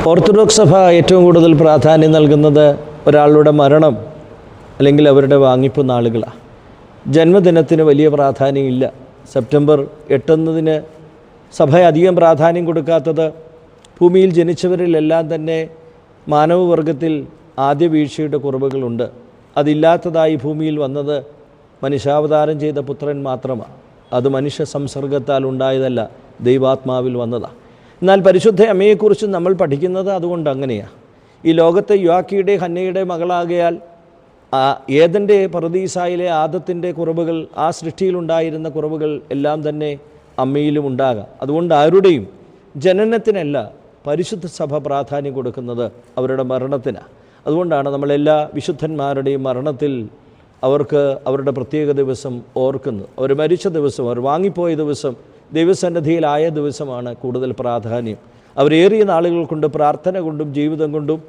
Orthodox സഭ ഏറ്റവും കൂടുതൽ പ്രാധാന്യം നൽകുന്നത് ഒരാളുടെ മരണം അല്ലെങ്കിൽ അവരുടെ വാങ്ങിപ്പ് നാളുകളാണ്. ജന്മദിനത്തിന് വലിയ പ്രാധാന്യമില്ല. സെപ്റ്റംബർ 8 എന്നതിന് സഭ അധികം പ്രാധാന്യം കൊടുക്കാത്തത് ഭൂമിയിൽ ജനിച്ചവരിലെല്ലാം തന്നെ മാനവവർഗത്തിൽ ആദ്യ വീഴ്ചയുടെ കുറവുകളുണ്ട്. അതില്ലാത്തതായി ഭൂമിയിൽ വന്നത് മനുഷ്യാവതാരം ചെയ്ത പുത്രൻ മാത്രമാണ്. അത് മനുഷ്യ സംസർഗത്താൽ ഉണ്ടായതല്ല, ദൈവാത്മാവിൽ വന്നതാണ്. എന്നാൽ പരിശുദ്ധ അമ്മയെക്കുറിച്ച് നമ്മൾ പഠിക്കുന്നത് അതുകൊണ്ട് അങ്ങനെയാണ്. ഈ ലോകത്തെ യുവാക്കിയുടെ ഹന്നയുടെ മകളാകയാൽ ഏദൻ്റെ പറുദീസായിലെ ആദത്തിൻ്റെ കുറവുകൾ, ആ സൃഷ്ടിയിലുണ്ടായിരുന്ന കുറവുകൾ എല്ലാം തന്നെ അമ്മയിലും ഉണ്ടാകാം. അതുകൊണ്ട് ആരുടെയും ജനനത്തിനല്ല പരിശുദ്ധ സഭ പ്രാധാന്യം കൊടുക്കുന്നത്, അവരുടെ മരണത്തിനാണ്. അതുകൊണ്ടാണ് നമ്മളെല്ലാ വിശുദ്ധന്മാരുടെയും മരണത്തിൽ അവർക്ക് അവരുടെ പ്രത്യേക ദിവസം ഓർക്കുന്നത്. അവർ മരിച്ച ദിവസം, അവർ വാങ്ങിപ്പോയ ദിവസം, ദൈവസന്നിധിയിലായ ദിവസമാണ് കൂടുതൽ പ്രാധാന്യം. അവരേറിയ നാളുകൾ കൊണ്ട് പ്രാർത്ഥന കൊണ്ടും ജീവിതം കൊണ്ടും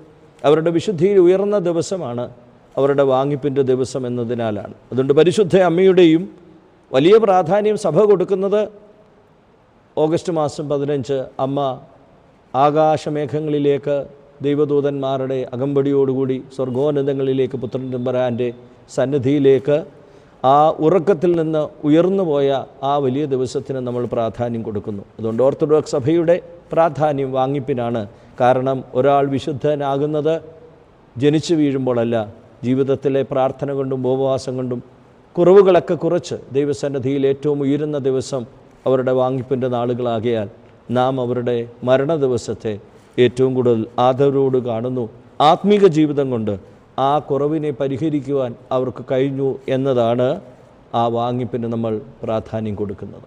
അവരുടെ വിശുദ്ധിയിൽ ഉയർന്ന ദിവസമാണ് അവരുടെ വാങ്ങിപ്പിൻ്റെ ദിവസം എന്നതിനാലാണ്. അതുകൊണ്ട് പരിശുദ്ധ അമ്മയുടെയും വലിയ പ്രാധാന്യം സഭ കൊടുക്കുന്നത് ഓഗസ്റ്റ് മാസം 15 അമ്മ ആകാശമേഘങ്ങളിലേക്ക് ദൈവദൂതന്മാരുടെ അകമ്പടിയോടുകൂടി സ്വർഗോന്നതങ്ങളിലേക്ക് പുത്രൻ തമ്പുരാൻ്റെ സന്നിധിയിലേക്ക് ആ ഉറക്കത്തിൽ നിന്ന് ഉയർന്നു പോയ ആ വലിയ ദിവസത്തിന് നമ്മൾ പ്രാധാന്യം കൊടുക്കുന്നു. അതുകൊണ്ട് ഓർത്തഡോക്സ് സഭയുടെ പ്രാധാന്യം വാങ്ങിപ്പിനാണ്. കാരണം ഒരാൾ വിശുദ്ധനാകുന്നത് ജനിച്ചു വീഴുമ്പോഴല്ല, ജീവിതത്തിലെ പ്രാർത്ഥന കൊണ്ടും ഉപവാസം കൊണ്ടും കുറവുകളൊക്കെ കുറച്ച് ദൈവസന്നിധിയിൽ ഏറ്റവും ഉയരുന്ന ദിവസം അവരുടെ വാങ്ങിപ്പിൻ്റെ നാളുകളാകിയാൽ നാം അവരുടെ മരണ ദിവസത്തെ ഏറ്റവും കൂടുതൽ ആദരവോട് കാണുന്നു. ആത്മീക ജീവിതം കൊണ്ട് ആ കുറവിനെ പരിഹരിക്കുവാൻ അവർക്ക് കഴിഞ്ഞു എന്നതാണ് ആ വാങ്ങിപ്പിന് നമ്മൾ പ്രാധാന്യം കൊടുക്കുന്നത്.